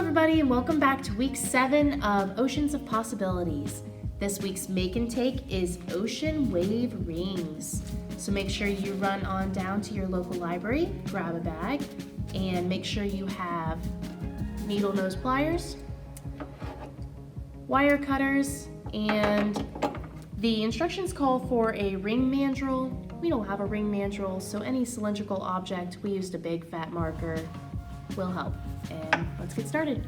everybody, and welcome back to week 7 of Oceans of Possibilities. This week's make and take is ocean wave rings. So make sure you run on down to your local library, grab a bag, and make sure you have needle nose pliers, wire cutters, and the instructions call for a ring mandrel. We don't have a ring mandrel, so any cylindrical object, we used a big fat marker, will help. And let's get started.